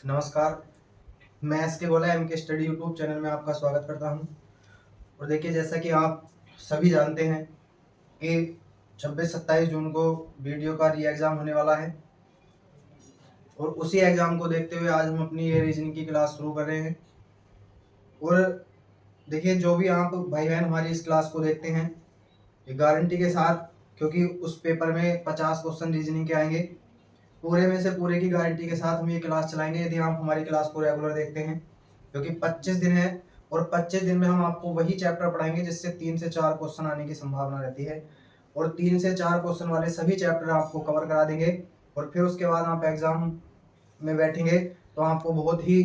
नमस्कार। मैं एस के गोला एम के स्टडी यूट्यूब चैनल में आपका स्वागत करता हूं। और देखिए, जैसा कि आप सभी जानते हैं कि 26-27 जून को वीडियो का री एग्ज़ाम होने वाला है और उसी एग्ज़ाम को देखते हुए आज हम अपनी ये रीजनिंग की क्लास शुरू कर रहे हैं। और देखिए, जो भी आप भाई बहन हमारी इस क्लास को देखते हैं, ये गारंटी के साथ, क्योंकि उस पेपर में 50 क्वेश्चन रीजनिंग के आएंगे, पूरे में से पूरे की गारंटी के साथ हम ये क्लास चलाएंगे यदि आप हमारी क्लास को रेगुलर देखते हैं। क्योंकि 25 दिन है और 25 दिन में हम आपको वही चैप्टर पढ़ाएंगे जिससे 3 से 4 क्वेश्चन आने की संभावना रहती है, और 3 से 4 क्वेश्चन वाले सभी चैप्टर आपको कवर करा देंगे। और फिर उसके बाद आप एग्जाम में बैठेंगे तो आपको बहुत ही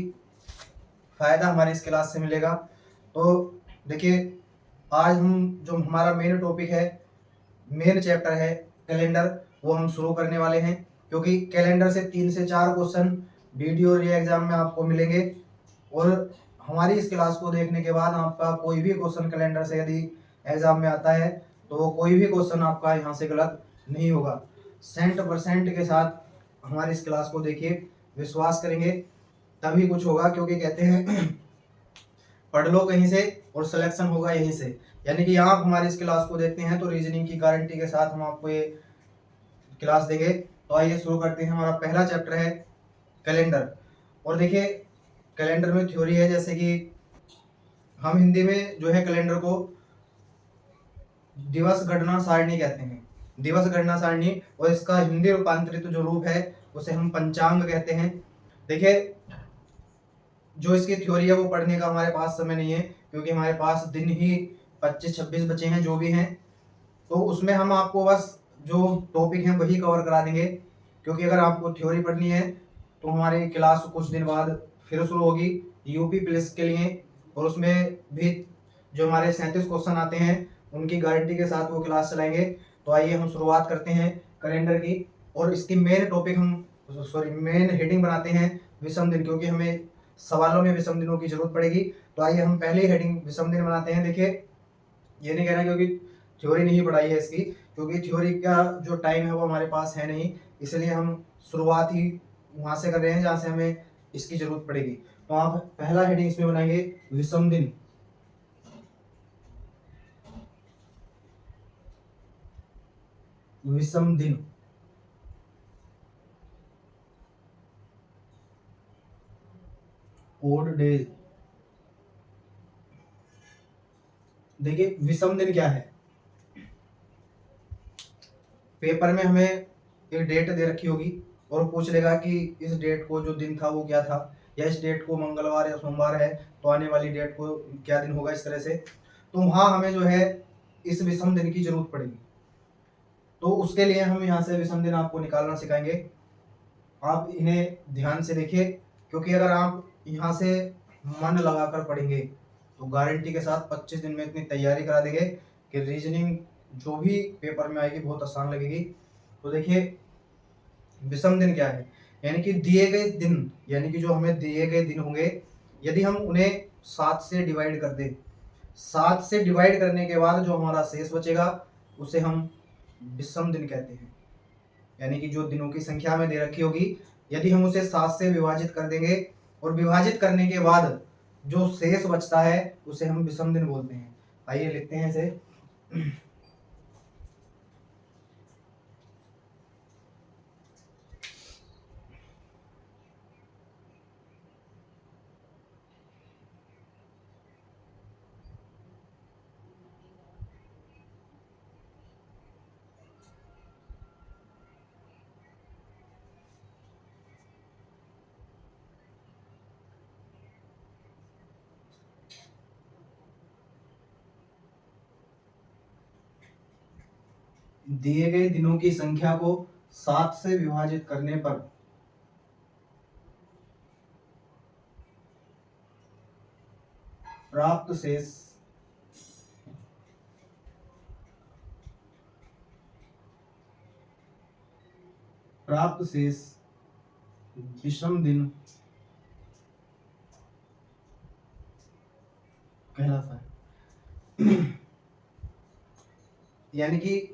फायदा हमारी इस क्लास से मिलेगा। तो देखिए, आज हम जो हमारा मेन टॉपिक है, मेन चैप्टर है कैलेंडर, वो हम शुरू करने वाले हैं। क्योंकि कैलेंडर से 3 से 4 क्वेश्चन वीडियो री एग्जाम में आपको मिलेंगे, और हमारी इस क्लास को देखने के बाद आपका कोई भी क्वेश्चन कैलेंडर से यदि एग्जाम में आता है तो वो कोई भी क्वेश्चन आपका यहाँ से गलत नहीं होगा। 100% के साथ हमारी इस क्लास को देखिए, विश्वास करेंगे तभी कुछ होगा। क्योंकि कहते हैं पढ़ लो कहीं से और सिलेक्शन होगा यहीं से। यानी कि आप हमारी इस क्लास को देखते हैं तो रीजनिंग की गारंटी के साथ हम आपको ये क्लास देंगे। तो आइए शुरू करते हैं। हमारा पहला चैप्टर है कैलेंडर। और देखिए, कैलेंडर में थ्योरी है, जैसे कि हम हिंदी में जो है कैलेंडर को दिवस गणना सारणी कहते हैं, दिवस गणना सारणी। और इसका हिंदी रूपांतरित जो रूप है उसे हम पंचांग कहते हैं। देखिए, जो इसकी थ्योरी है वो पढ़ने का हमारे पास समय नहीं है, क्योंकि हमारे पास दिन ही 25-26 बचे हैं जो भी हैं। तो उसमें हम आपको बस जो टॉपिक हैं वही कवर करा देंगे। क्योंकि अगर आपको थ्योरी पढ़नी है तो हमारी क्लास कुछ दिन बाद फिर शुरू होगी यूपी पुलिस के लिए, और उसमें भी जो हमारे 37 क्वेश्चन आते हैं उनकी गारंटी के साथ वो क्लास चलाएंगे। तो आइए हम शुरुआत करते हैं कैलेंडर की। और इसकी मेन टॉपिक हम मेन हेडिंग बनाते हैं विषम दिन, क्योंकि हमें सवालों में विषम दिनों की जरूरत पड़ेगी। तो आइए हम पहली हेडिंग विषम दिन बनाते हैं। देखिए, ये नहीं कहना क्योंकि थ्योरी नहीं पढ़ाई है इसकी, क्योंकि थ्योरी का जो टाइम है वो हमारे पास है नहीं, इसलिए हम शुरुआत ही वहां से कर रहे हैं जहां से हमें इसकी जरूरत पड़ेगी। तो आप पहला हेडिंग इसमें बनाएंगे विषम दिन। विषम दिन। Odd days. देखिए, विषम दिन क्या है। पेपर में हमें एक डेट दे रखी होगी और पूछ लेगा कि इस डेट को जो दिन था वो क्या था, या इस डेट को मंगलवार या सोमवार है तो आने वाली डेट को क्या दिन होगा, इस तरह से। तो वहां हमें जो है इस विषम दिन की जरूरत पड़ेगी। तो उसके लिए हम यहाँ से विषम दिन आपको निकालना सिखाएंगे। आप इन्हें ध्यान से देखिए, क्योंकि अगर आप यहाँ से मन लगाकर पढ़ेंगे तो गारंटी के साथ 25 दिन में इतनी तैयारी करा देंगे कि रीजनिंग जो भी पेपर में आएगी बहुत आसान लगेगी। तो देखिए, विषम दिन क्या है। यानी कि दिए गए दिन, यानी कि जो हमें दिए गए दिन होंगे, यदि हम उन्हें 7 से डिवाइड कर दें, 7 से डिवाइड करने के बाद जो हमारा शेष बचेगा उसे हम विषम दिन कहते हैं। यानी कि जो दिनों की संख्या में दे रखी होगी, यदि हम उसे 7 से विभाजित कर देंगे और विभाजित करने के बाद जो शेष बचता है उसे हम विषम दिन बोलते हैं। आइए लिखते हैं इसे। दिए गए दिनों की संख्या को 7 से विभाजित करने पर प्राप्त शेष विषम दिन कहलाता है। यानी कि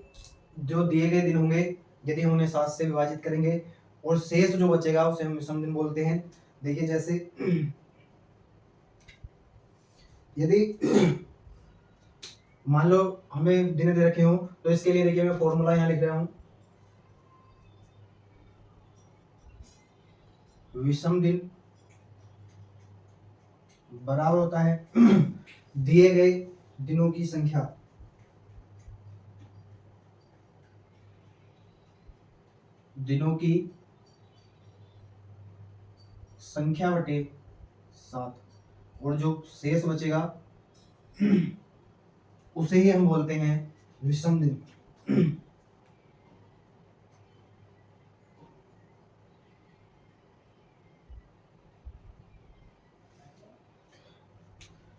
जो दिए गए दिन होंगे, यदि हम उन्हें 7 से विभाजित करेंगे और शेष जो बचेगा उसे हम विषम दिन बोलते हैं। देखिए जैसे यदि मान लो हमें दिन दे रखे हो, तो इसके लिए देखिए मैं फॉर्मूला यहाँ लिख रहा हूँ। विषम दिन बराबर होता है दिए गए दिनों की संख्या, दिनों की संख्या बटे 7, और जो शेष बचेगा उसे ही हम बोलते हैं विषम दिन।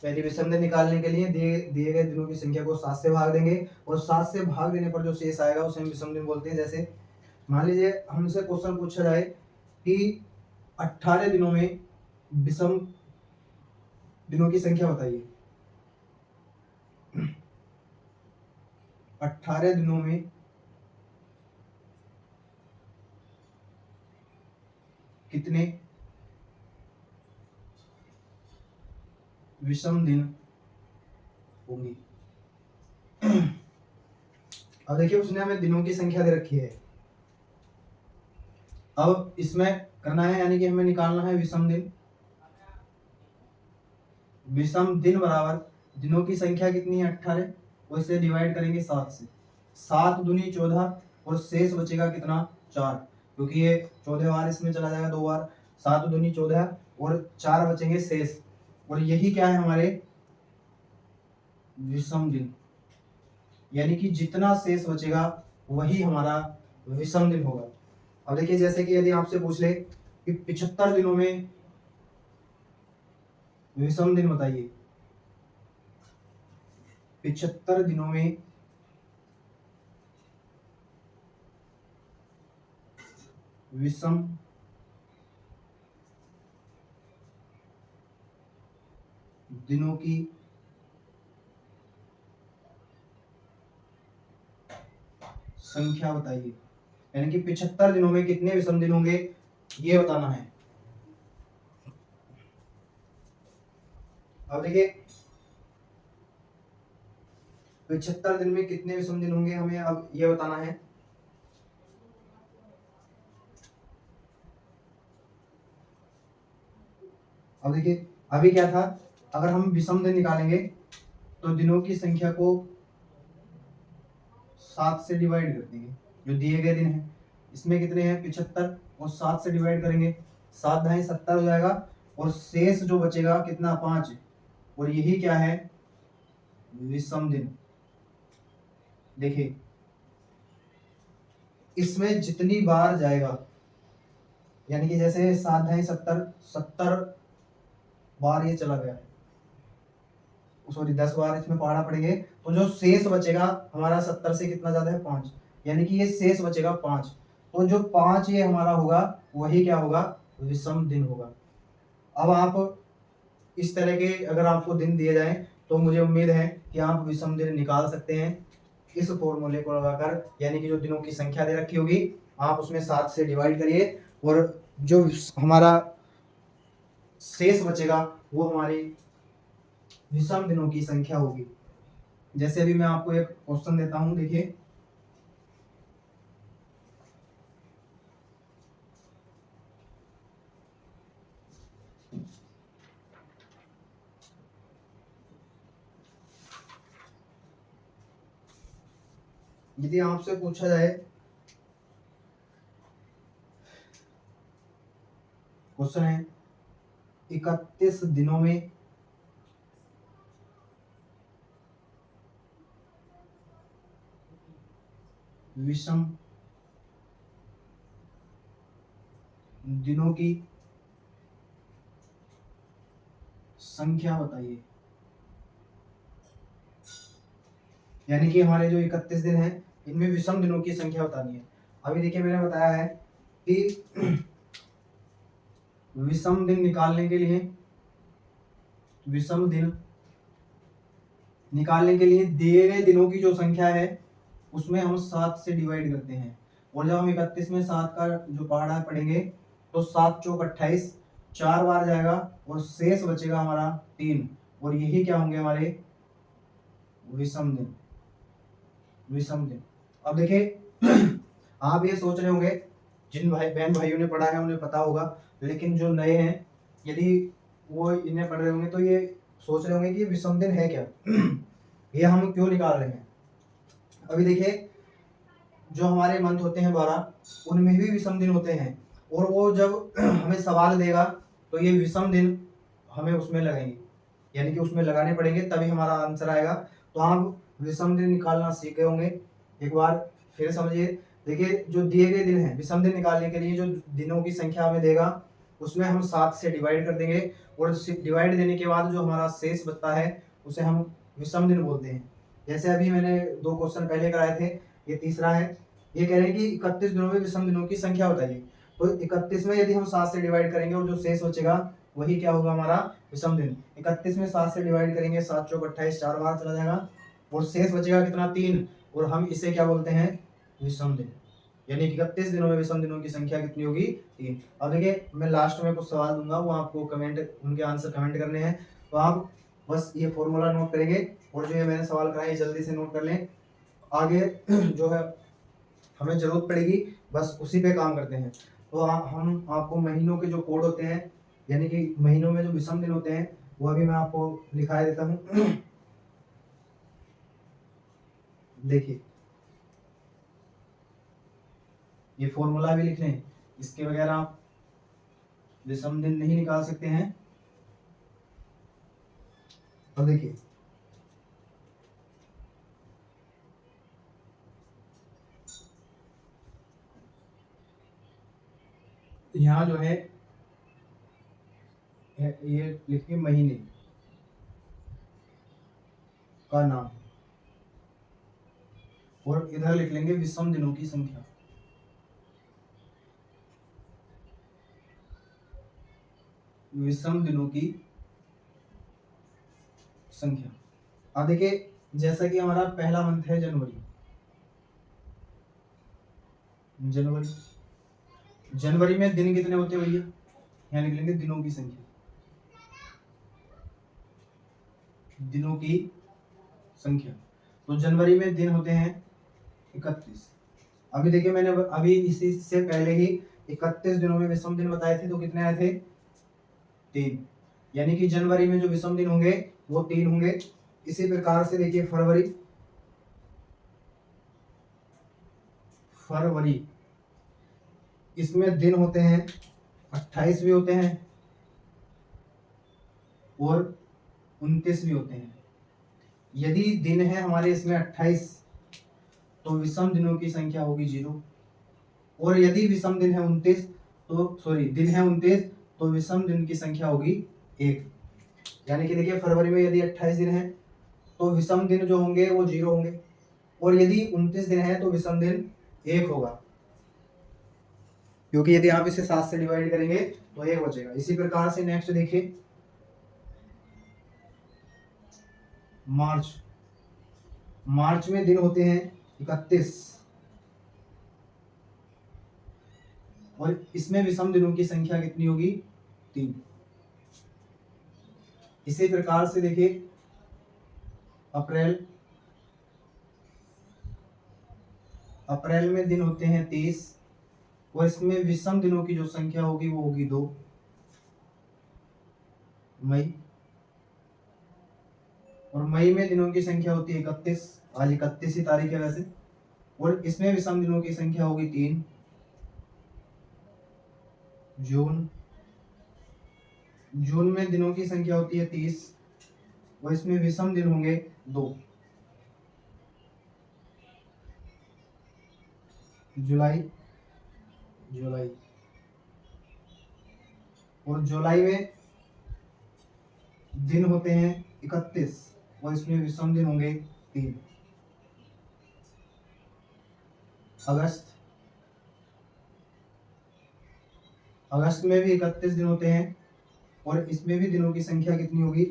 पहले विषम दिन निकालने के लिए दिए गए दिनों की संख्या को 7 से भाग देंगे, और 7 से भाग देने पर जो शेष आएगा उसे हम विषम दिन बोलते हैं। जैसे मान लीजिए हमसे क्वेश्चन पूछा जाए कि 18 दिनों में विषम दिनों की संख्या बताइए। 18 दिनों में कितने विषम दिन होंगे। अब देखिए उसने हमें दिनों की संख्या दे रखी है, अब इसमें करना है, यानी कि हमें निकालना है विषम दिन। विषम दिन बराबर दिनों की संख्या कितनी है 18, और इसे डिवाइड करेंगे 7 से। 7 दूनी 14, और शेष बचेगा कितना 4, क्योंकि ये 14 बार इसमें चला जाएगा 2 बार। 7 दूनी 14 और 4 बचेंगे शेष, और यही क्या है हमारे विषम दिन, यानी कि जितना शेष बचेगा वही हमारा विषम दिन होगा। अब देखिए जैसे कि यदि आपसे पूछ ले कि 75 दिनों में विषम दिन बताइए, 75 दिनों में विषम दिनों की संख्या बताइए, यानी कि 75 दिनों में कितने विषम दिन होंगे ये बताना है। अब देखिए 75 दिन में कितने विषम दिन होंगे हमें अब ये बताना है। अब देखिए अभी क्या था, अगर हम विषम दिन निकालेंगे तो दिनों की संख्या को 7 से डिवाइड कर देंगे, जो दिए गए दिन है इसमें कितने हैं 75, और 7 से डिवाइड करेंगे, 7 ढाई 70 हो जाएगा, और शेष जो बचेगा कितना 5, और यही क्या है विषम दिन। देखिए इसमें जितनी बार जाएगा, यानी कि जैसे 7 ढाई 70, 70 बार ये चला गया, सॉरी 10 बार इसमें पहाड़ा पड़ेंगे, तो जो शेष बचेगा हमारा 70 से कितना ज्यादा है 5, यानी कि ये शेष बचेगा 5, तो जो 5 ये हमारा होगा वही क्या होगा विषम दिन होगा। अब आप इस तरह के अगर आपको दिन दिए जाएं तो मुझे उम्मीद है कि आप विषम दिन निकाल सकते हैं इस फॉर्मूले को लगाकर, यानी कि जो दिनों की संख्या दे रखी होगी आप उसमें 7 से डिवाइड करिए, और जो हमारा शेष बचेगा वो हमारी विषम दिनों की संख्या होगी। जैसे अभी मैं आपको एक क्वेश्चन देता हूं, देखिए यदि आपसे पूछा जाए क्वेश्चन है 31 दिनों में विषम दिनों की संख्या बताइए, यानी कि हमारे जो 31 दिन हैं इनमें विषम दिनों की संख्या बतानी है। अभी देखिए मैंने बताया है कि विषम दिन निकालने के लिए दिए गए दिनों की जो संख्या है उसमें हम 7 से डिवाइड करते हैं, और जब हम 31 में 7 का जो पहाड़ा पढ़ेंगे तो 7 चौक 28, 4 बार जाएगा और शेष बचेगा हमारा 3, और यही क्या होंगे हमारे विषम दिन। विषम दिन। अब देखिए आप ये सोच रहे होंगे, जिन बहन भाइयों ने पढ़ा है उन्हें पता होगा, लेकिन जो नए हैं यदि वो इन्हें पढ़ रहे होंगे तो ये सोच रहे होंगे कि विषम दिन है क्या ये हम क्यों निकाल रहे हैं। अभी देखिए जो हमारे मंथ होते हैं 12 उनमें भी विषम दिन होते हैं, और वो जब हमें सवाल देगा तो ये विषम दिन हमें उसमें लगेंगे, यानी कि उसमें लगाने पड़ेंगे तभी हमारा आंसर आएगा। तो आप विषम दिन निकालना सीख गए होंगे। एक बार फिर समझिए, देखिए जो दिए गए दिन है विषम दिन निकालने के लिए जो दिनों की संख्या हमें देगा उसमें हम 7 से डिवाइड कर देंगे, और डिवाइड देने के बाद जो हमारा शेष बचता है उसे हम विषम दिन बोलते हैं। जैसे अभी मैंने 2 क्वेश्चन पहले कराए थे, ये तीसरा है। ये कह रहे हैं कि 31 दिनों में विषम दिनों की संख्या बताइए। तो 31 में यदि हम 7 से डिवाइड करेंगे और जो शेष बचेगा वही क्या होगा हमारा विषम दिन। 31 में 7 से डिवाइड करेंगे, 7 चौक 28, 4 बार चला जाएगा और शेष बचेगा कितना 3, और हम इसे क्या बोलते हैं विषम दिन। यानी 31 दिनों में विषम दिनों की संख्या कितनी होगी 3। अब देखिए मैं लास्ट में कुछ सवाल दूंगा, वो आपको कमेंट उनके आंसर कमेंट करने हैं, तो आप बस ये फॉर्मूला नोट करेंगे और जो ये मैंने सवाल कराए जल्दी से नोट कर लें। आगे जो है हमें जरूरत पड़ेगी बस उसी पे काम करते हैं। तो हम आपको महीनों के जो कोड होते हैं, यानी कि महीनों में जो विषम दिन होते हैं वो अभी मैं आपको लिखा देता हूँ। देखिए ये फॉर्मूला भी लिख लें, इसके बगैर आप विषम दिन नहीं निकाल सकते हैं। अब देखिए यहाँ जो है ये लिखिए महीने का नाम, और इधर लिख लेंगे विषम दिनों की संख्या। विषम दिनों की संख्या। अब देखिए जैसा कि हमारा पहला मंथ है जनवरी। जनवरी में दिन कितने होते हैं भैया, यहाँ लिख लेंगे दिनों की संख्या। दिनों की संख्या, तो जनवरी में दिन होते हैं 31। अभी देखिए मैंने अभी इसी से पहले ही 31 दिनों में विषम दिन बताए थे, तो कितने आए थे 3, यानी कि जनवरी में जो विषम दिन होंगे वो 3 होंगे। इसी प्रकार से देखिए फरवरी इसमें दिन होते हैं 28 भी होते हैं और 29 भी होते हैं। यदि दिन है हमारे इसमें 28 तो विषम दिनों की संख्या होगी 0, और यदि विषम दिन है 29 तो दिन है 29 तो विषम दिन की संख्या होगी 1। यानी कि देखिए फरवरी में यदि 28 दिन है तो विषम दिन जो होंगे वो 0 होंगे, और यदि 29 दिन है तो विषम दिन 1 होगा, क्योंकि यदि आप इसे 7 से डिवाइड करेंगे तो 1 बचेगा। इसी प्रकार से नेक्स्ट देखिए मार्च में दिन होते हैं 31, और इसमें विषम दिनों की संख्या कितनी होगी 3। इसी प्रकार से देखिए अप्रैल में दिन होते हैं 30, और इसमें विषम दिनों की जो संख्या होगी वो होगी 2। मई, और मई में दिनों की संख्या होती है 31, आज 31 ही तारीख है वैसे, और इसमें विषम दिनों की संख्या होगी 3। जून में दिनों की संख्या होती है 30, और इसमें विषम दिन होंगे 2। जुलाई, और जुलाई में दिन होते हैं 31, और इसमें विषम दिन होंगे 3। अगस्त में भी 31 दिन होते हैं, और इसमें भी दिनों की संख्या कितनी होगी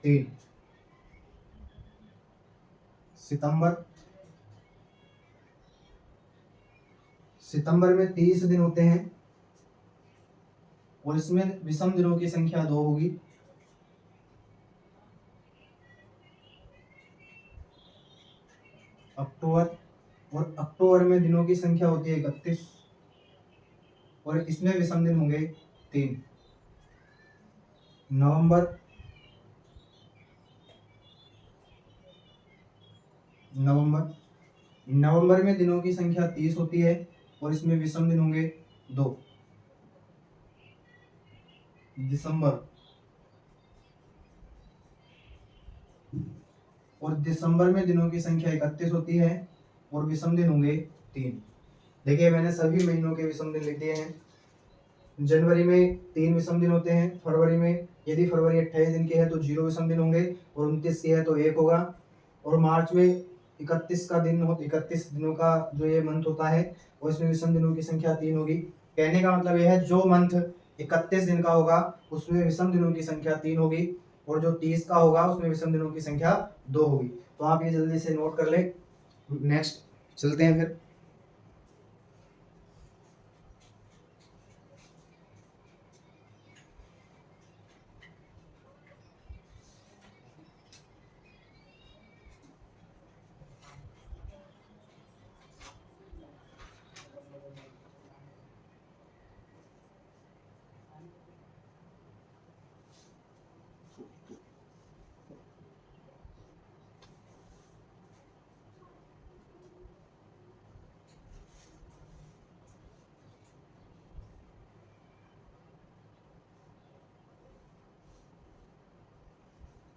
3। सितंबर में 30 दिन होते हैं, और इसमें विषम दिनों की संख्या 2 होगी। अक्टूबर, और अक्टूबर में दिनों की संख्या होती है 31, और इसमें विषम दिन होंगे 3। नवंबर, नवंबर नवंबर में दिनों की संख्या 30 होती है, और इसमें विषम दिन होंगे 2। दिसंबर, और दिसंबर में दिनों की संख्या 31 होती है, और विषम दिन होंगे 3। देखिए मैंने सभी महीनों के विषम दिन लिख दिए हैं। जनवरी में 3 विषम दिन होते हैं। फरवरी में, यदि फरवरी 28 दिन की है तो 0 विषम दिन होंगे, और 29 की है तो 1 होगा। और मार्च में 31 का दिन हो, 31 दिनों का जो ये मंथ होता है, और इसमें विषम दिनों की संख्या 3 होगी। कहने का मतलब यह है जो मंथ 31 दिन का होगा उसमें विषम दिनों की संख्या 3 होगी, और जो 30 का होगा उसमें विषम दिनों की संख्या 2 होगी। तो आप ये जल्दी से नोट कर लें। नेक्स्ट चलते हैं फिर।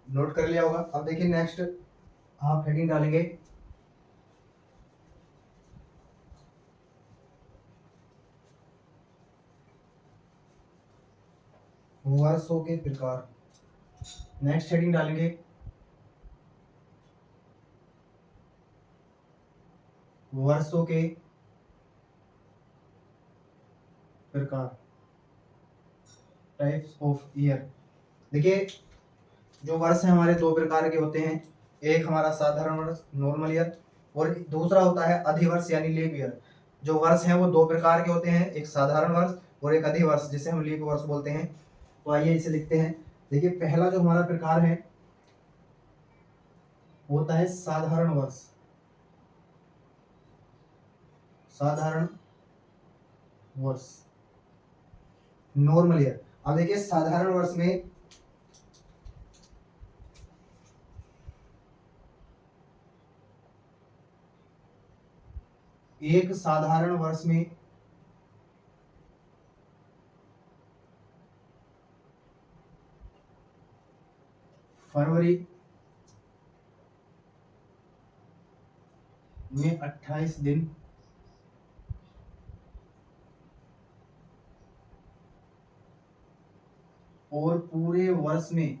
नोट कर लिया होगा। अब देखिए नेक्स्ट आप हेडिंग डालेंगे वर्षों के प्रकार। नेक्स्ट हेडिंग डालेंगे वर्षों के प्रकार, टाइप्स ऑफ ईयर। देखिए जो वर्ष है हमारे 2 प्रकार के होते हैं। एक हमारा साधारण वर्ष नॉर्मल ईयर, और दूसरा होता है अधिवर्ष यानी लीप ईयर। जो वर्ष हैं वो 2 प्रकार के होते हैं, एक साधारण वर्ष और एक अधिवर्ष जिसे हम लीप वर्ष बोलते हैं। तो आइए इसे लिखते हैं। देखिए पहला जो हमारा प्रकार है वो होता है साधारण वर्ष। साधारण वर्ष, नॉर्मल ईयर। अब देखिए साधारण वर्ष में एक साधारण वर्ष में फरवरी में 28 दिन, और पूरे वर्ष में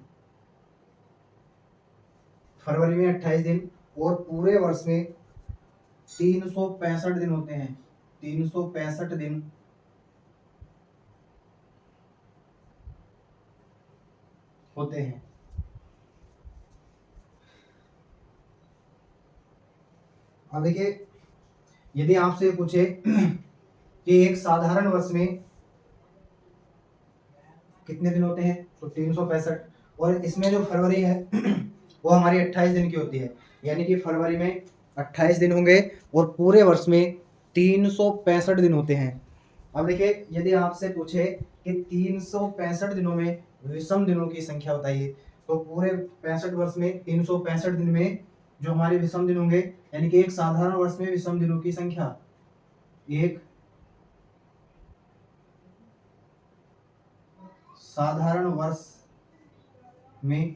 फरवरी में 28 दिन और पूरे वर्ष में 365 दिन होते हैं। 365 दिन होते हैं। अब देखिए यदि आपसे पूछे कि एक साधारण वर्ष में कितने दिन होते हैं तो 365, और इसमें जो फरवरी है वो हमारी 28 दिन की होती है, यानी कि फरवरी में 28 दिन होंगे और पूरे वर्ष में 365 दिन होते हैं। अब देखिए यदि आपसे पूछे कि 365 दिनों में विषम दिनों की संख्या बताइए, तो पूरे 65 वर्ष में 365 दिन में जो हमारे विषम दिन होंगे, यानी कि एक साधारण वर्ष में विषम दिनों की संख्या, एक साधारण वर्ष में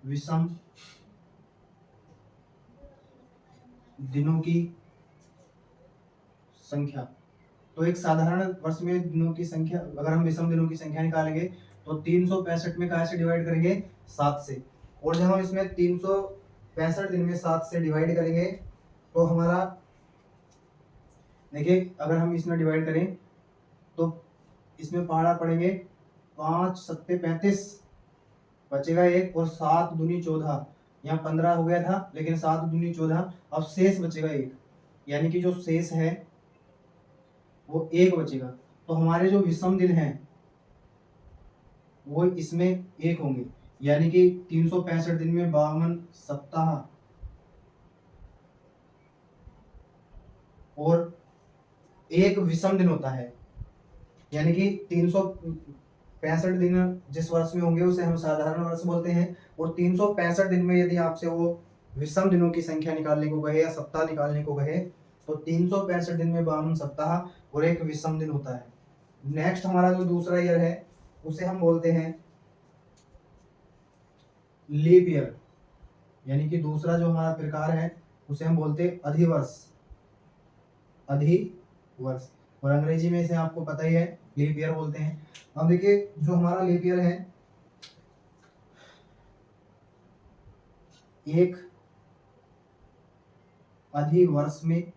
विषम दिनों की संख्या। तो एक साधारण वर्ष में दिनों की संख्या, अगर हम विषम दिनों की संख्या निकालेंगे तो 365 में कहाँ से डिवाइड करेंगे, 7 से। और जब हम इसमें 365 दिन में 7 से डिवाइड करेंगे तो हमारा, देखिए अगर हम इसमें डिवाइड करें तो इसमें पहाड़ा पड़ेंगे 5 सत्ते 35, बचेगा 1, और 7 दूनी 14, यहाँ 15 हो गया था लेकिन 7 दूनी 14, अब शेष बचेगा 1, यानी कि जो शेष है वो एक बचेगा। तो हमारे जो विषम दिन हैं वो इसमें एक होंगे, यानी कि 365 दिन में 52 सप्ताह और एक विषम दिन होता है, यानी कि 365 दिन जिस वर्ष में होंगे उसे हम साधारण वर्ष बोलते हैं। और 365 दिन में यदि आपसे वो विषम दिनों की संख्या निकालने को कहे या सप्ताह निकालने को कहे तो 365 दिन में 52 सप्ताह और एक विषम दिन होता है। नेक्स्ट हमारा जो दूसरा ईयर है उसे हम बोलते हैं लीप ईयर, यानी कि दूसरा जो हमारा प्रकार है उसे हम बोलते हैं अधिवर्ष। अधिवर्ष और अंग्रेजी में इसे आपको पता ही है लीप ईयर बोलते हैं। अब देखिए जो हमारा लीप ईयर है, एक अधिवर्ष में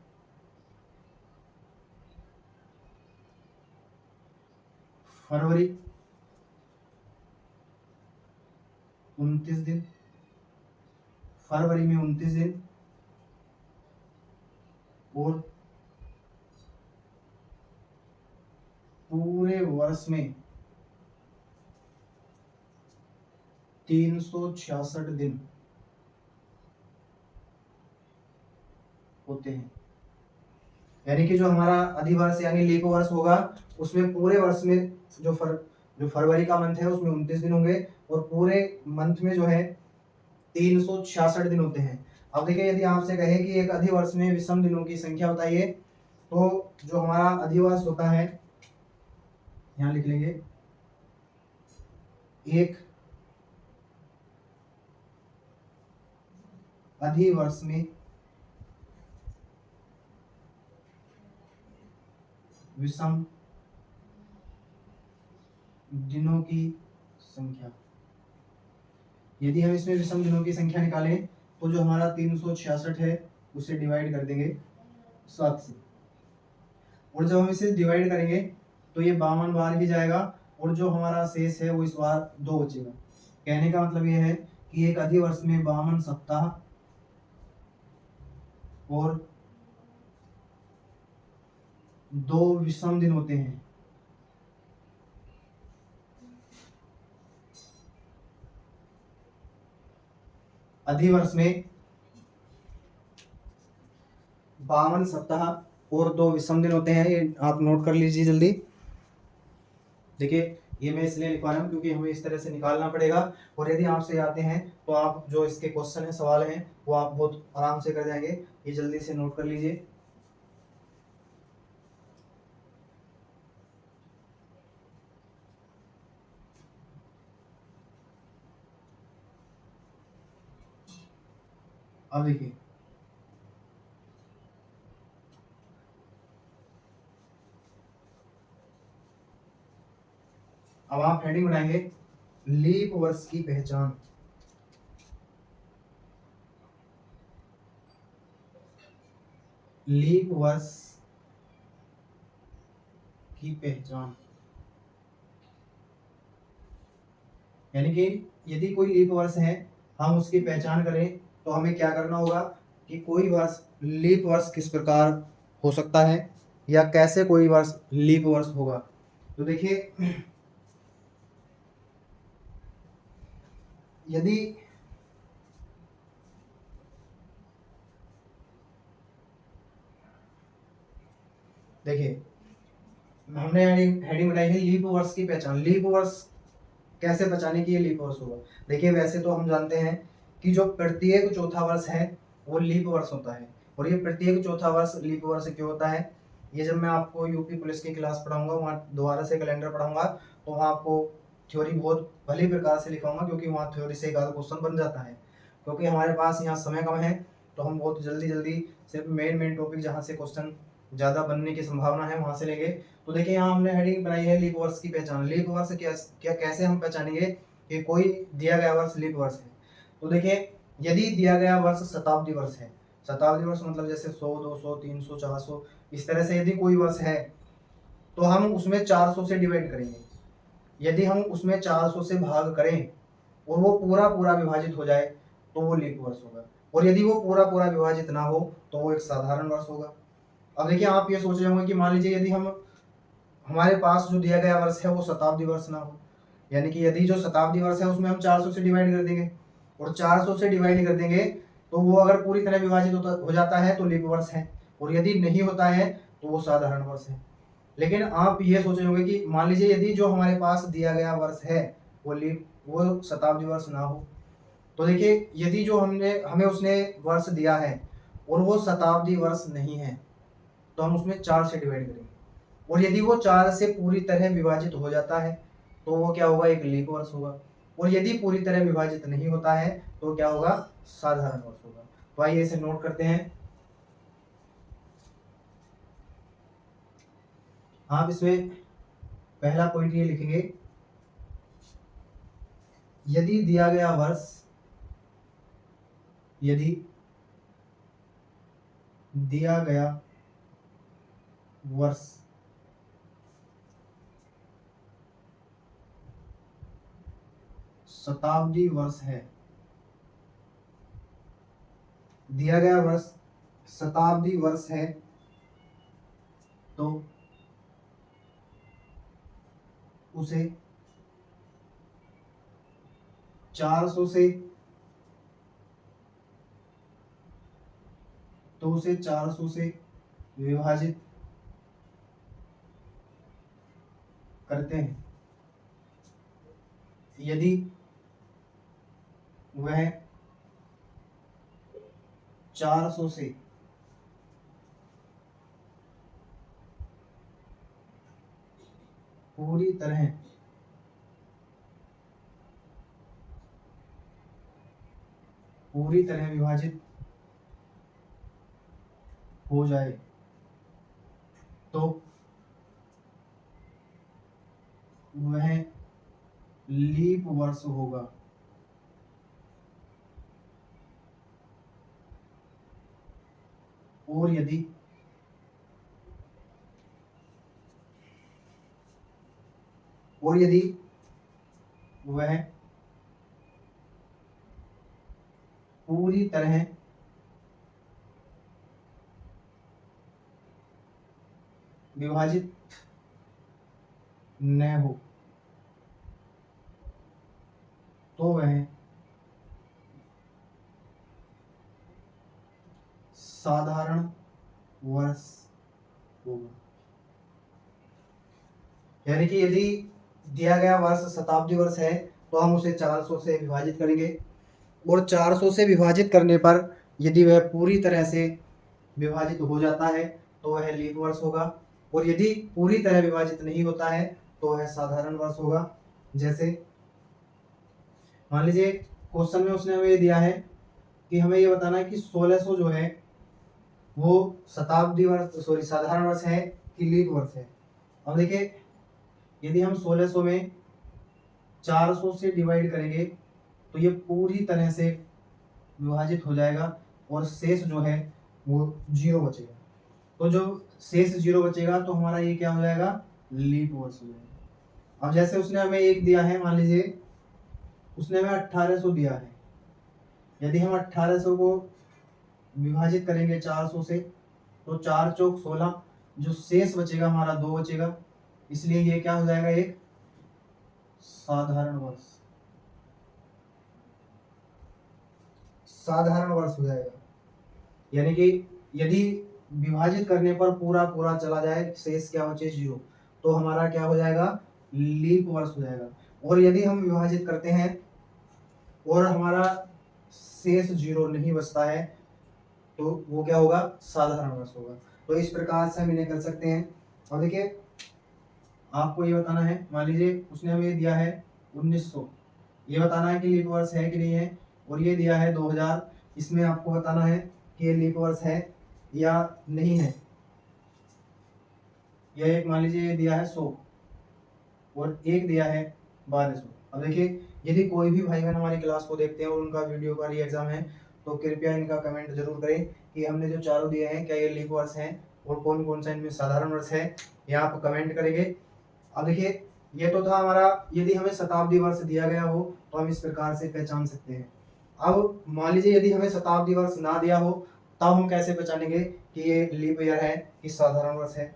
फरवरी 29 दिन, फरवरी में 29 दिन और पूरे वर्ष में 366 दिन होते हैं। यानी कि जो हमारा अधिवर्ष यानी लीप वर्ष होगा उसमें पूरे वर्ष में जो फरवरी का मंथ है उसमें 29 दिन होंगे और पूरे मंथ में जो है 366 दिन होते हैं। अब देखिए यदि आपसे कहे कि एक अधिवर्ष में विषम दिनों की संख्या बताइए तो जो हमारा अधिवर्ष होता है यहाँ लिख लेंगे, एक अधिवर्ष में विषम दिनों की संख्या। यदि हम इसमें विषम दिनों की संख्या निकालें तो जो हमारा 366 है उसे डिवाइड कर देंगे 7 से, और जब हम इसे डिवाइड करेंगे तो ये 52 बार भी जाएगा और जो हमारा शेष है वो इस बार 2 बचेगा। कहने का मतलब ये है कि एक अधिवर्ष में 52 सप्ताह और 2 विषम दिन होते हैं। अधिवर्ष में 52 सप्ताह और 2 विषम दिन होते हैं, ये आप नोट कर लीजिए जल्दी। देखिए ये मैं इसलिए लिखवा रहा हूँ क्योंकि हमें इस तरह से निकालना पड़ेगा और यदि आपसे आते हैं तो आप जो इसके क्वेश्चन है सवाल हैं वो आप बहुत आराम से कर जाएंगे। ये जल्दी से नोट कर लीजिए। अब देखिए अब आप हेडिंग बनाएंगे लीप वर्ष की पहचान। लीप वर्ष की पहचान यानी कि यदि कोई लीप वर्ष है हम उसकी पहचान करें तो हमें क्या करना होगा कि कोई वर्ष लीप वर्ष किस प्रकार हो सकता है या कैसे कोई वर्ष लीप वर्ष होगा। तो देखिए यदि देखिए हमने हेडिंग बनाई है लीप वर्ष की पहचान। लीप वर्ष कैसे पहचाने कि ये लीप वर्ष होगा। देखिए वैसे तो हम जानते हैं कि जो प्रत्येक चौथा वर्ष है वो लीप वर्ष होता है और ये प्रत्येक चौथा वर्ष लीप वर्ष क्यों होता है ये जब मैं आपको यूपी पुलिस की क्लास पढ़ाऊंगा वहाँ दोबारा से कैलेंडर पढ़ाऊंगा तो वहाँ आपको थ्योरी बहुत भली प्रकार से लिखाऊंगा क्योंकि वहाँ थ्योरी से एक आधा क्वेश्चन बन जाता है। क्योंकि हमारे पास यहाँ समय कम है तो हम बहुत जल्दी जल्दी सिर्फ मेन टॉपिक जहाँ से क्वेश्चन ज़्यादा बनने की संभावना है वहाँ से लेंगे। तो देखिए यहाँ हमने हेडिंग बनाई है लीप वर्ष की पहचान। लीप वर्ष क्या कैसे हम पहचानेंगे कि कोई दिया गया वर्ष लीप वर्ष है। तो देखिए यदि दिया गया वर्ष शताब्दी वर्ष है, शताब्दी वर्ष मतलब जैसे 100 200 300 400 इस तरह से यदि कोई वर्ष है तो हम उसमें 400 से डिवाइड करेंगे। यदि हम उसमें 400 से भाग करें और वो पूरा पूरा विभाजित हो जाए तो वो लीप वर्ष होगा और यदि वो पूरा पूरा विभाजित ना हो तो वो एक साधारण वर्ष होगा। अब देखिए आप ये सोच रहे होंगे कि मान लीजिए यदि हम हमारे पास जो दिया गया वर्ष है वो शताब्दी वर्ष ना हो, यानी कि यदि जो शताब्दी वर्ष है उसमें हम 400 से डिवाइड कर देंगे, और 400 से डिवाइड कर देंगे तो वो अगर पूरी तरह विभाजित हो जाता है तो लीप वर्ष है, और यदि नहीं होता है तो वो साधारण वर्ष है। लेकिन आप ये सोच रहे होंगे कि मान लीजिए यदि जो हमारे पास दिया गया वर्ष है वो शताब्दी वर्ष ना हो, तो देखिए यदि जो हमें उसने वर्ष दिया है और वो शताब्दी वर्ष नहीं है तो हम उसमें 4 से डिवाइड करेंगे, और यदि वो 4 से पूरी तरह विभाजित हो जाता है तो वो क्या होगा, एक लीप वर्ष होगा, और यदि पूरी तरह विभाजित नहीं होता है तो क्या होगा, साधारण वर्ष होगा। तो आइए इसे नोट करते हैं। आप इसमें पहला पॉइंट ये लिखेंगे, यदि दिया गया वर्ष, यदि दिया गया वर्ष शताब्दी वर्ष है, दिया गया वर्ष शताब्दी वर्ष है, तो उसे 400 से विभाजित करते हैं यदि वह 400 से पूरी तरह विभाजित हो जाए तो वह लीप वर्ष होगा। और यदि वह पूरी तरह विभाजित न हो तो वह साधारण वर्ष होगा। यानी कि यदि दिया गया वर्ष शताब्दी वर्ष है तो हम उसे 400 से विभाजित करेंगे, और 400 से विभाजित करने पर यदि वह पूरी तरह से विभाजित हो जाता है तो वह लीप वर्ष होगा, और यदि पूरी तरह विभाजित नहीं होता है तो वह साधारण वर्ष होगा। जैसे मान लीजिए क्वेश्चन में उसने हमें ये दिया है कि हमें ये बताना है कि 1600 जो है वो शताब्दी वर्ष साधारण वर्ष है कि लीप वर्ष है। अब देखिए यदि हम 1600 में 400 से डिवाइड करेंगे तो ये पूरी तरह से विभाजित हो जाएगा, और शेष जो है वो 0 बचेगा। तो जो शेष 0 बचेगा तो हमारा ये क्या हो जाएगा, लीप वर्ष हो जाएगा। अब जैसे उसने हमें एक दिया है, मान लीजिए उसने हमें 1800 दिया है, यदि हम 1800 को विभाजित करेंगे 400 से तो 4 चौक 16, जो शेष बचेगा हमारा 2 बचेगा, इसलिए ये क्या हो जाएगा, एक साधारण वर्ष हो जाएगा। यानी कि यदि विभाजित करने पर पूरा चला जाए, शेष क्या बचे 0, तो हमारा क्या हो जाएगा, लीप वर्ष हो जाएगा। और यदि हम विभाजित करते हैं और हमारा शेष 0 नहीं बचता है तो वो क्या होगा, साधारण वर्ष होगा। तो इस प्रकार से हम इन्हें कर सकते हैं। और देखिए आपको ये बताना है, मान लीजिए उसने हमें दिया है 1900, ये बताना है कि लीप वर्ष है कि नहीं है, और ये दिया है 2000, इसमें आपको बताना है कि ये लीप वर्ष है या नहीं है। यह एक मान लीजिए ये दिया है 100 और एक दिया है 1200। अब देखिए यदि कोई भी भाई बहन हमारी क्लास को देखते हैं और उनका वीडियो का री एग्जाम है तो कृपया इनका कमेंट जरूर करें कि हमने जो चारों दिए हैं क्या ये लीप वर्ष हैं और कौन कौन सा इनमें साधारण वर्ष है, ये आप कमेंट करेंगे। अब देखिए ये तो था हमारा, यदि हमें शताब्दी वर्ष दिया गया हो तो हम इस प्रकार से पहचान सकते हैं। अब मान लीजिए यदि हमें शताब्दी वर्ष ना दिया हो तब हम कैसे पहचानेंगे, कि ये लीप ईयर है कि साधारण वर्ष है।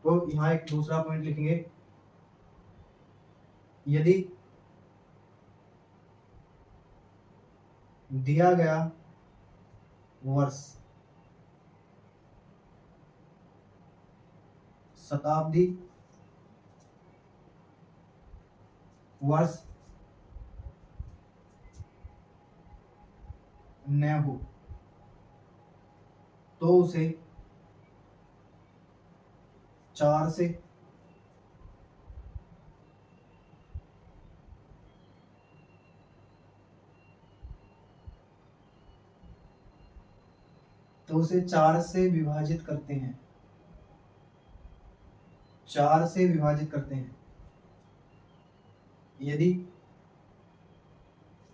तो यहाँ एक दूसरा पॉइंट लिखेंगे, यदि दिया गया वर्ष शताब्दी वर्ष न हो तो उसे 4 से विभाजित करते हैं, 4 से विभाजित करते हैं यदि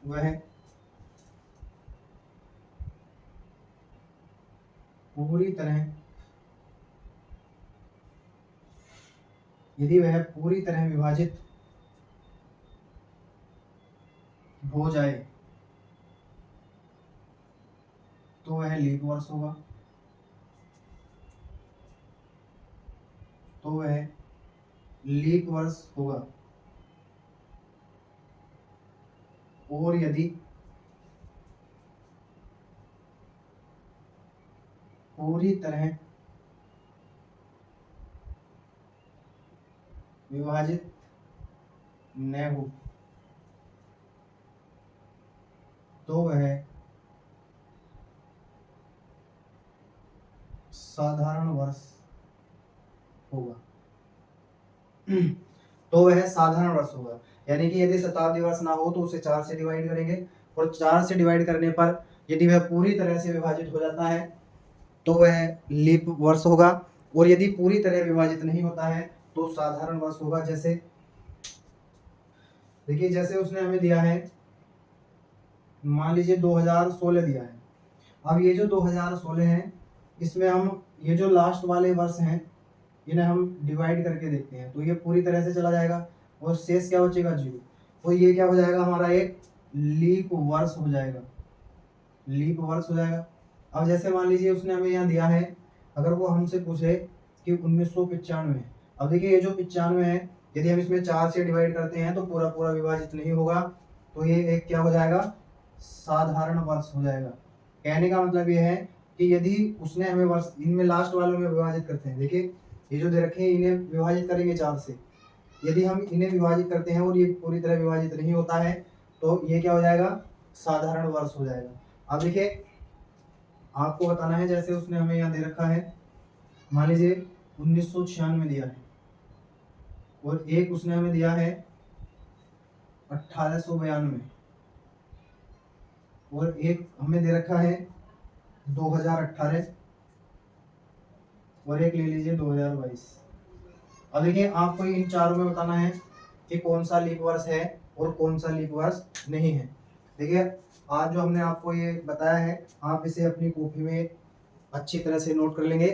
वह पूरी तरह विभाजित हो जाए तो वह लीप वर्ष होगा। और यदि पूरी तरह विभाजित न हो तो वह साधारण वर्ष होगा। यानी कि यदि शताब्दी वर्ष ना हो तो उसे 4 से डिवाइड करेंगे, और 4 से डिवाइड करने पर यदि वह पूरी तरह से विभाजित हो जाता है तो वह लीप वर्ष होगा, और यदि पूरी तरह विभाजित नहीं होता है तो साधारण वर्ष होगा। जैसे देखिए, जैसे उसने हमें दिया है, मान लीजिए 2016 दिया है। अब ये जो 2016 है, इसमें हम ये जो लास्ट वाले वर्ष हैं इन्हें हम डिवाइड करके देखते हैं, तो ये पूरी तरह से चला जाएगा और शेष क्या बचेगा, 0। तो ये क्या हो जाएगा, हमारा एक लीप वर्ष हो जाएगा। अब जैसे मान लीजिए उसने हमें यहाँ दिया है, अगर वो हमसे पूछे कि 1995, अब देखिए ये जो 95 है, यदि हम इसमें 4 से डिवाइड करते हैं तो पूरा पूरा विभाजित नहीं होगा, तो ये एक क्या हो जाएगा, साधारण वर्ष हो जाएगा। कहने का मतलब ये है कि यदि उसने हमें वर्ष इनमें लास्ट वालों में विभाजित करते हैं, देखिए ये जो दे रखे हैं इन्हें विभाजित करेंगे 4 से, यदि हम इन्हें विभाजित करते हैं और ये पूरी तरह विभाजित नहीं होता है तो ये क्या हो जाएगा, साधारण वर्ष हो जाएगा। अब देखिए आपको बताना है, जैसे उसने हमें यहाँ दे रखा है, मान लीजिए 1996 दिया है, और एक उसने हमें दिया है 1892, और एक हमें दे रखा है 2018, और एक ले लीजिए 2022। अब देखिए आपको इन चारों में बताना है कि कौन सा लीप वर्ष है और कौन सा लीप वर्ष नहीं है। देखिए आज जो हमने आपको ये बताया है, आप इसे अपनी कॉपी में अच्छी तरह से नोट कर लेंगे।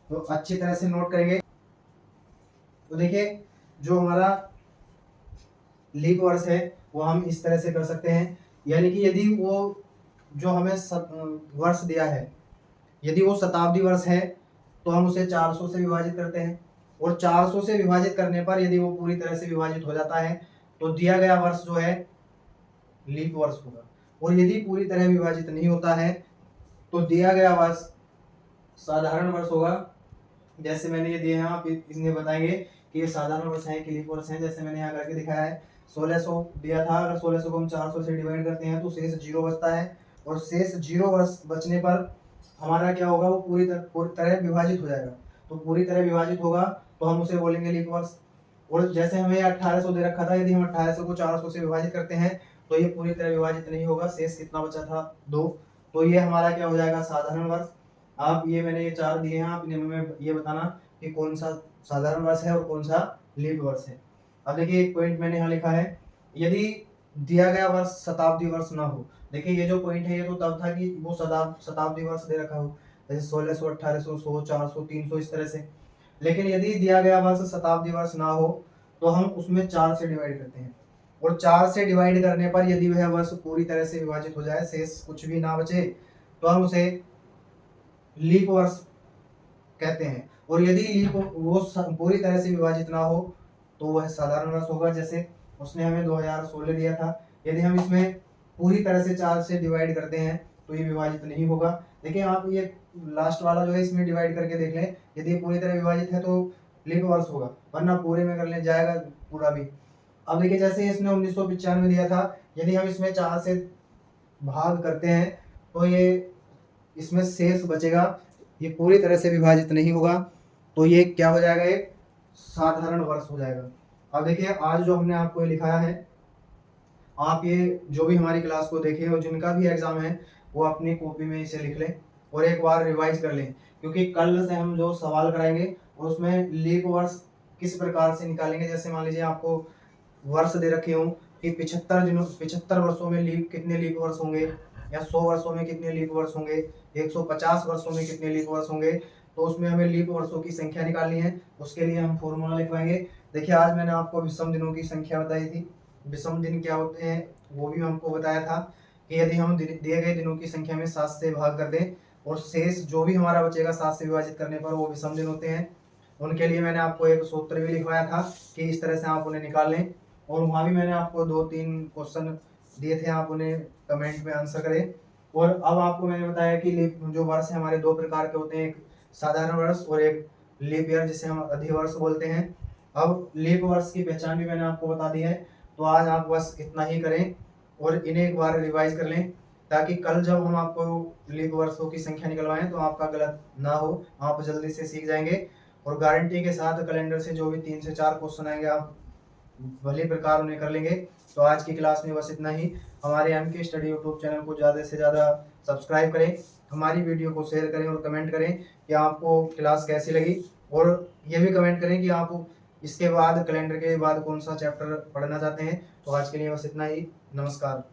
तो अच्छी तरह से नोट करेंगे तो देखिए जो हमारा लीप वर्ष है वो हम इस तरह से कर सकते हैं, यानी कि यदि वो जो हमें वर्ष दिया है, यदि वो शताब्दी वर्ष है तो हम उसे 400 से विभाजित करते हैं, और 400 से विभाजित करने पर यदि वो पूरी तरह से विभाजित हो जाता है तो दिया गया वर्ष जो है लीप वर्ष होगा। और यदि पूरी तरह विभाजित नहीं होता है तो दिया गया वर्ष साधारण वर्ष होगा। जैसे मैंने ये दिए हैं, आप इसमें बताएंगे कि ये साधारण वर्ष है कि लीप वर्ष है। जैसे मैंने यहाँ करके दिखाया है, 1600 दिया था, अगर 1600 को हम 400 से डिवाइड करते हैं तो शेष 0 बचता है, और शेष 0 वर्ष बचने पर हमारा क्या होगा, वो पूरी तरह विभाजित हो जाएगा। तो पूरी तरह विभाजित होगा तो हम उसे बोलेंगे लीप वर्ष। और जैसे हमें 1800 दे रखा था, यदि हम 1800 को 400 से विभाजित करते हैं तो ये पूरी तरह विभाजित नहीं होगा, शेष कितना बचा था, 2। तो ये हमारा क्या हो जाएगा, साधारण वर्ष। आप ये मैंने ये 4 दिए हैं, आप इनमें ये बताना कि कौन सा साधारण वर्ष है और कौन सा लीप वर्ष है। अब देखिए एक पॉइंट मैंने यहाँ लिखा है, यदि दिया गया वर्ष शताब्दी वर्ष ना हो। देखिए ये जो पॉइंट है ये तो तब था कि वो शताब्दी वर्ष दे रखा हो, जैसे 1600, 1800, 100, 400, 300 इस तरह से। लेकिन यदि दिया गया वर्ष शताब्दी वर्ष ना हो तो हम उसमें 4 से डिवाइड करते हैं। और 4 से डिवाइड करने पर यदि वह वर्ष पूरी तरह से विभाजित हो जाए, शेष कुछ भी ना बचे, तो हम उसे लीप वर्ष कहते हैं। और यदि लीप वो पूरी तरह से विभाजित ना हो तो वह साधारण वर्ष होगा। जैसे उसने हमें 2016 दिया था, यदि हम इसमें पूरी तरह से 4 से डिवाइड करते हैं तो ये विभाजित नहीं होगा। देखिए आप ये लास्ट वाला जो है इसमें डिवाइड करके देख लें, यदि पूरी तरह विभाजित है तो लीप वर्ष होगा, वरना पूरे में कर ले जाएगा पूरा भी। अब देखिए जैसे इसने 1995 दिया था, यदि हम इसमें 4 से भाग करते हैं तो ये इसमें शेष बचेगा, ये पूरी तरह से विभाजित नहीं होगा, तो ये क्या हो जाएगा, एक साधारण वर्ष हो जाएगा। अब देखिए आज जो हमने आपको लिखाया है, आप ये जो भी हमारी क्लास को देखें और जिनका भी एग्जाम है वो अपनी कॉपी में इसे लिख लें और एक बार रिवाइज कर लें, क्योंकि कल से हम जो सवाल कराएंगे उसमें लीप वर्ष किस प्रकार से निकालेंगे। जैसे मान लीजिए आपको वर्ष दे रखे हूँ कि 75 वर्षों में लीप कितने लीप वर्ष होंगे, या 100 वर्षों में कितने लीप वर्ष होंगे, 150 वर्षों में कितने लीप वर्ष होंगे, तो उसमें हमें लीप वर्षों की संख्या निकालनी है। उसके लिए हम फॉर्मूला लिखवाएंगे। देखिए आज मैंने आपको विषम दिनों की संख्या बताई थी, विषम दिन क्या होते हैं वो भी हमको बताया था कि यदि हम दिए गए दिनों की संख्या में 7 से भाग कर दें और शेष जो भी हमारा बचेगा 7 से विभाजित करने पर वो विषम दिन होते हैं। उनके लिए मैंने आपको एक सूत्र भी लिखवाया था कि इस तरह से आप उन्हें निकाल लें, और वहाँ भी मैंने आपको 2-3 क्वेश्चन दिए थे, आप उन्हें कमेंट में आंसर करें। और अब आपको मैंने बताया कि लीप जो वर्ष है हमारे 2 प्रकार के होते हैं, एक साधारण वर्ष और एक लीप ईयर जिसे हम अधिवर्ष बोलते हैं। अब लीप वर्ष की पहचान भी मैंने आपको बता दी है, तो आज आप बस इतना ही करें और इन्हें एक बार रिवाइज कर लें, ताकि कल जब हम आपको लीप वर्षों की संख्या निकलवाएं तो आपका गलत ना हो, आप जल्दी से सीख जाएंगे। और गारंटी के साथ कैलेंडर से जो भी 3 से 4 क्वेश्चन आएंगे आप भली प्रकार उन्हें कर लेंगे। तो आज की क्लास में बस इतना ही। हमारे MK स्टडी यूट्यूब चैनल को ज़्यादा से ज़्यादा सब्सक्राइब करें, हमारी वीडियो को शेयर करें और कमेंट करें कि आपको क्लास कैसी लगी, और ये भी कमेंट करें कि आप इसके बाद कैलेंडर के बाद कौन सा चैप्टर पढ़ना चाहते हैं। तो आज के लिए बस इतना ही। नमस्कार।